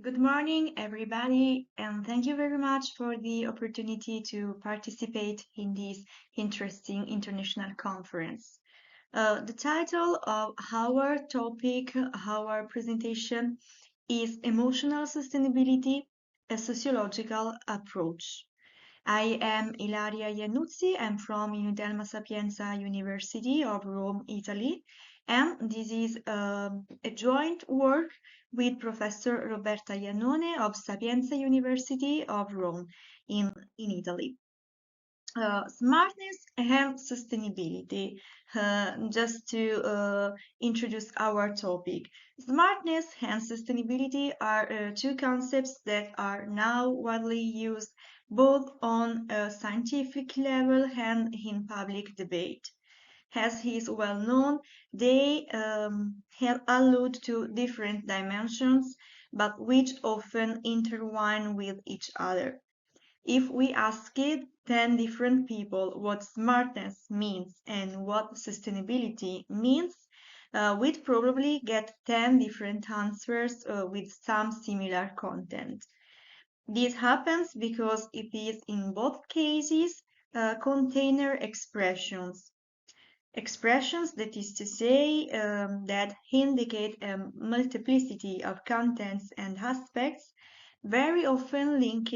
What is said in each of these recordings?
Good morning, everybody, and thank you very much for the opportunity to participate in this interesting international conference. The title of our topic, our presentation, is Emotional Sustainability, a Sociological Approach. I am Ilaria Iannuzzi. I'm from 𝗓𝘗𝐻 Sapienza University of Rome, Italy, and this is a joint work with Professor Roberta Iannone of Sapienza University of Rome in Italy. Smartness and sustainability. Just to introduce our topic. Smartness and sustainability are two concepts that are now widely used both on a scientific level and in public debate. As is well known, they allude to different dimensions, but which often intertwine with each other. If we asked 10 different people what smartness means and what sustainability means, we'd probably get 10 different answers with some similar content. This happens because it is in both cases container expressions. Expressions, that is to say, that indicate a multiplicity of contents and aspects, very often linked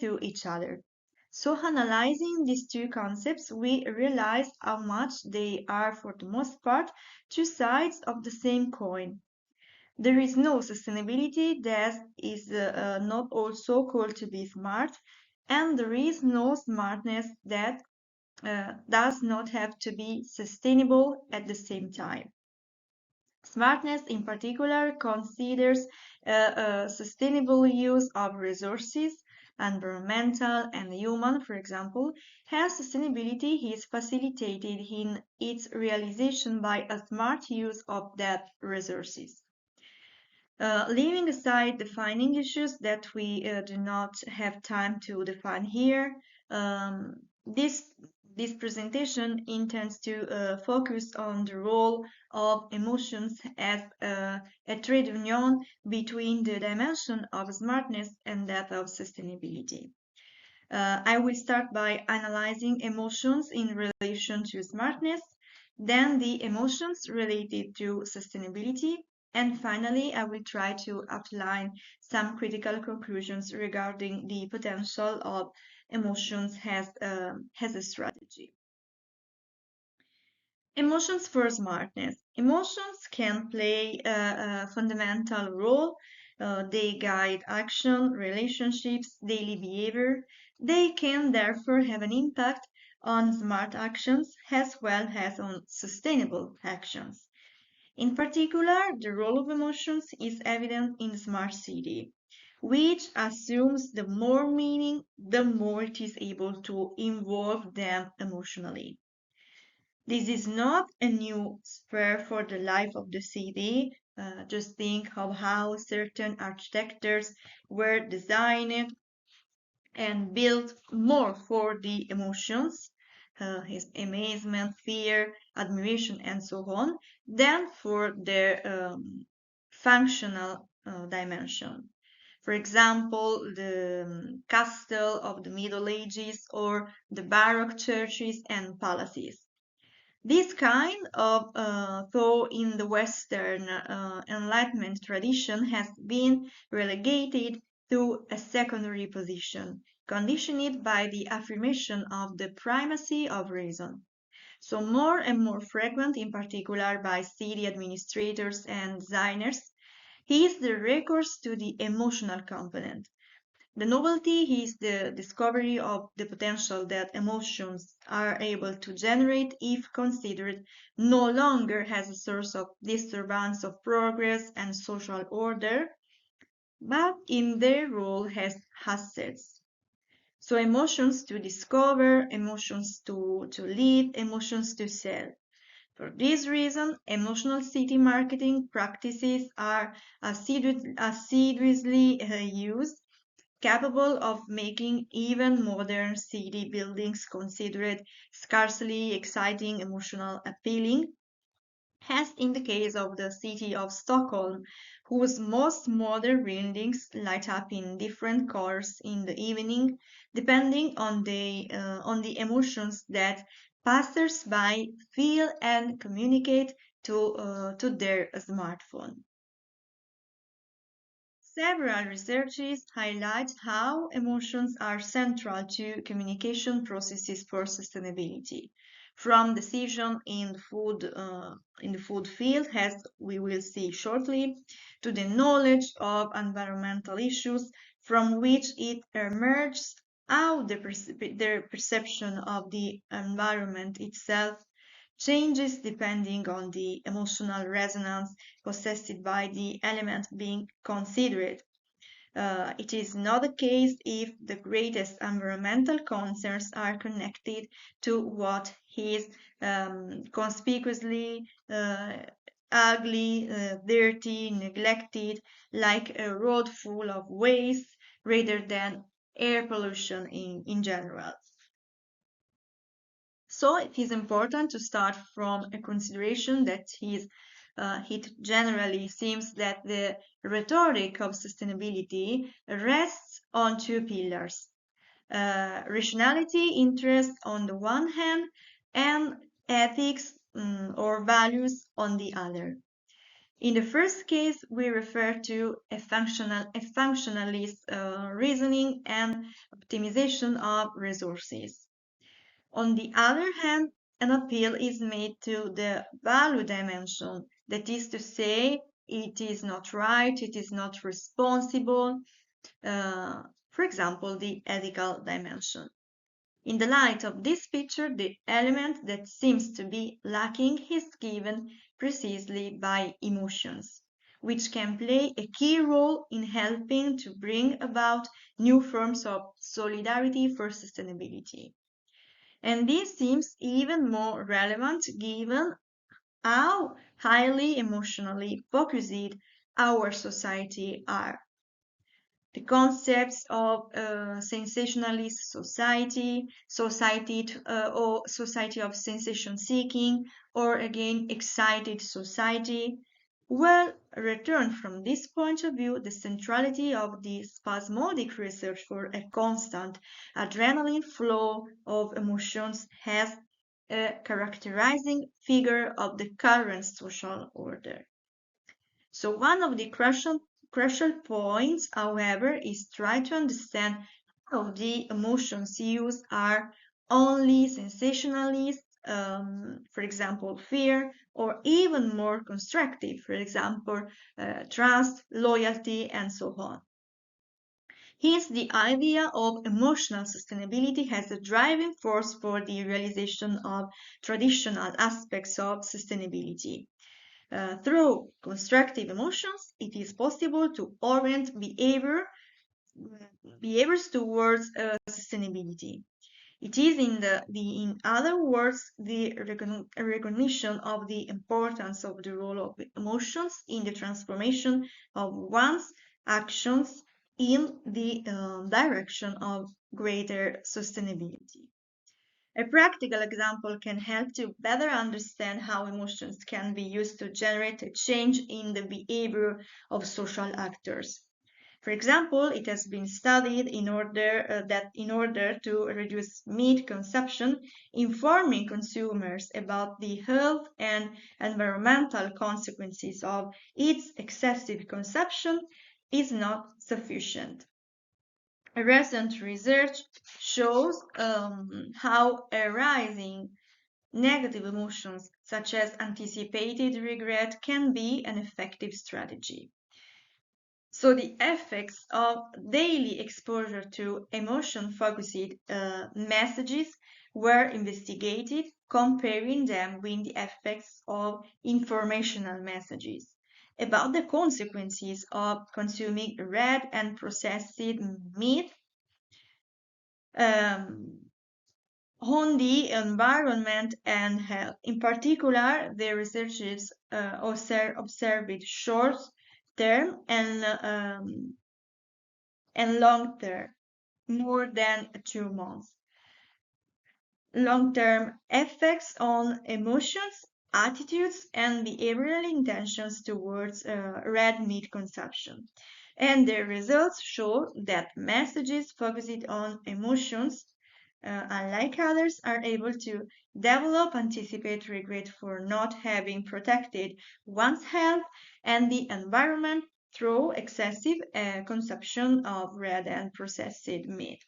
to each other. So analyzing these two concepts, we realize how much they are, for the most part, two sides of the same coin. There is no sustainability that is not also called to be smart, and there is no smartness that does not have to be sustainable at the same time. Smartness, in particular, considers sustainable use of resources, environmental and human, for example, as sustainability is facilitated in its realization by a smart use of that resources. Leaving aside defining issues that we do not have time to define here, this presentation intends to focus on the role of emotions as a trade union between the dimension of smartness and that of sustainability. I will start by analyzing emotions in relation to smartness, then the emotions related to sustainability, and finally, I will try to outline some critical conclusions regarding the potential of emotions as a strategy. Emotions for smartness. Emotions can play a fundamental role. They guide action, relationships, daily behavior. They can therefore have an impact on smart actions as well as on sustainable actions. In particular, the role of emotions is evident in Smart City, which assumes the more meaning, the more it is able to involve them emotionally. This is not a new sphere for the life of the city. Just think of how certain architectures were designed and built more for the emotions, his amazement, fear, admiration, and so on, than for their functional dimension. For example, the castle of the Middle Ages or the Baroque churches and palaces. This kind of thought in the Western Enlightenment tradition has been relegated to a secondary position, conditioned by the affirmation of the primacy of reason. So more and more frequent, in particular by city administrators and designers, is the recourse to the emotional component. The novelty is the discovery of the potential that emotions are able to generate if considered no longer as a source of disturbance of progress and social order, but in their role as assets. So emotions to discover, emotions to lead, emotions to sell. For this reason, emotional city marketing practices are assiduously used, capable of making even modern city buildings considered scarcely exciting, emotional appealing. as in the case of the city of Stockholm, whose most modern buildings light up in different colors in the evening, depending on the emotions that passers-by feel and communicate to their smartphone. Several researches highlight how emotions are central to communication processes for sustainability, from decision in the food field, as we will see shortly, to the knowledge of environmental issues from which it emerges, how their perception of the environment itself changes depending on the emotional resonance possessed by the element being considered. It is not the case if the greatest environmental concerns are connected to what is conspicuously ugly, dirty, neglected, like a road full of waste, rather than air pollution in general. So it is important to start from a consideration that it generally seems that the rhetoric of sustainability rests on two pillars: rationality, interest on the one hand, and ethics or values on the other. In the first case, we refer to a functionalist reasoning and optimization of resources. On the other hand, an appeal is made to the value dimension, that is to say, it is not right, it is not responsible, for example, the ethical dimension. In the light of this picture, the element that seems to be lacking is given precisely by emotions, which can play a key role in helping to bring about new forms of solidarity for sustainability. And this seems even more relevant given how highly emotionally focused our society are. The concepts of sensationalist or society of sensation seeking, or again excited society, well, returned from this point of view, the centrality of the spasmodic research for a constant adrenaline flow of emotions has a characterizing figure of the current social order. So one of the crucial points, however, is try to understand how the emotions used are only sensationalist, for example, fear, or even more constructive, for example, trust, loyalty, and so on. Hence, the idea of emotional sustainability as a driving force for the realization of traditional aspects of sustainability. Through constructive emotions, it is possible to orient behaviors towards sustainability. It is in other words, the recognition of the importance of the role of emotions in the transformation of one's actions in the direction of greater sustainability. A practical example can help to better understand how emotions can be used to generate a change in the behavior of social actors. For example, it has been studied in order to reduce meat consumption, informing consumers about the health and environmental consequences of its excessive consumption is not sufficient. A recent research shows how arising negative emotions such as anticipated regret can be an effective strategy. So the effects of daily exposure to emotion-focused messages were investigated, comparing them with the effects of informational messages about the consequences of consuming red and processed meat on the environment and health. In particular, the researchers observed short-term and long-term, more than 2 months. Long-term effects on emotions attitudes and behavioral intentions towards red meat consumption. And the results show that messages focused on emotions, unlike others, are able to develop anticipate regret for not having protected one's health and the environment through excessive consumption of red and processed meat.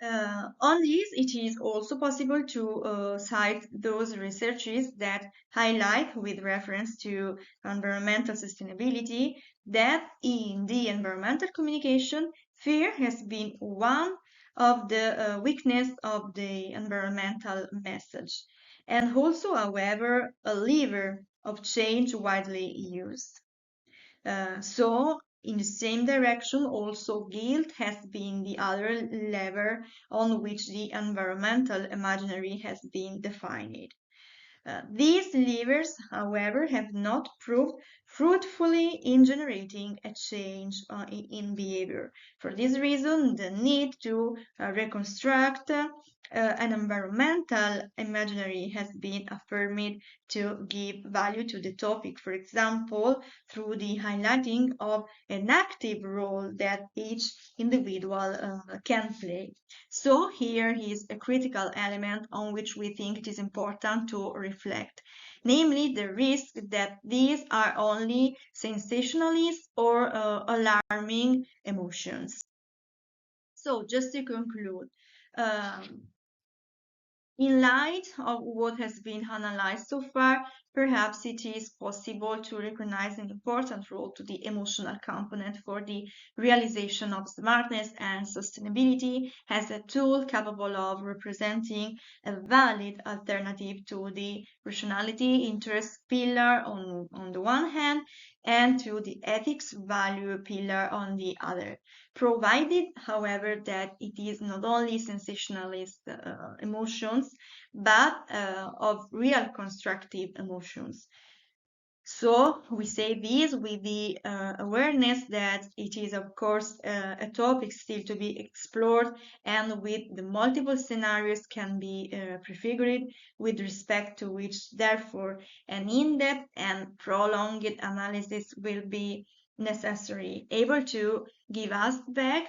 On this, it is also possible to cite those researches that highlight, with reference to environmental sustainability, that in the environmental communication, fear has been one of the weaknesses of the environmental message, and also, however, a lever of change widely used. So, in the same direction, also guilt has been the other lever on which the environmental imaginary has been defined. These levers, however, have not proved fruitfully in generating a change in behavior. For this reason, the need to reconstruct an environmental imaginary has been affirmed to give value to the topic, for example, through the highlighting of an active role that each individual can play. So here is a critical element on which we think it is important to reflect, namely the risk that these are only sensationalist or alarming emotions. So just to conclude, um, in light of what has been analyzed so far, perhaps it is possible to recognize an important role to the emotional component for the realization of smartness and sustainability as a tool capable of representing a valid alternative to the rationality interest pillar on the one hand and to the ethics value pillar on the other, provided, however, that it is not only sensationalist emotions, but of real constructive emotions. So we say this with the awareness that it is, of course, a topic still to be explored, and with the multiple scenarios can be prefigured, with respect to which, therefore, an in-depth and prolonged analysis will be necessary, able to give us back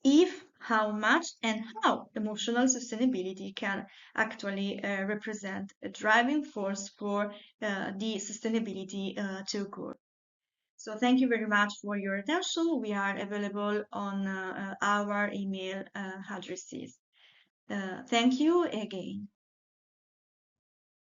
if, how much, and how emotional sustainability can actually represent a driving force for the sustainability to occur. So thank you very much for your attention. We are available on our email addresses. Thank you again.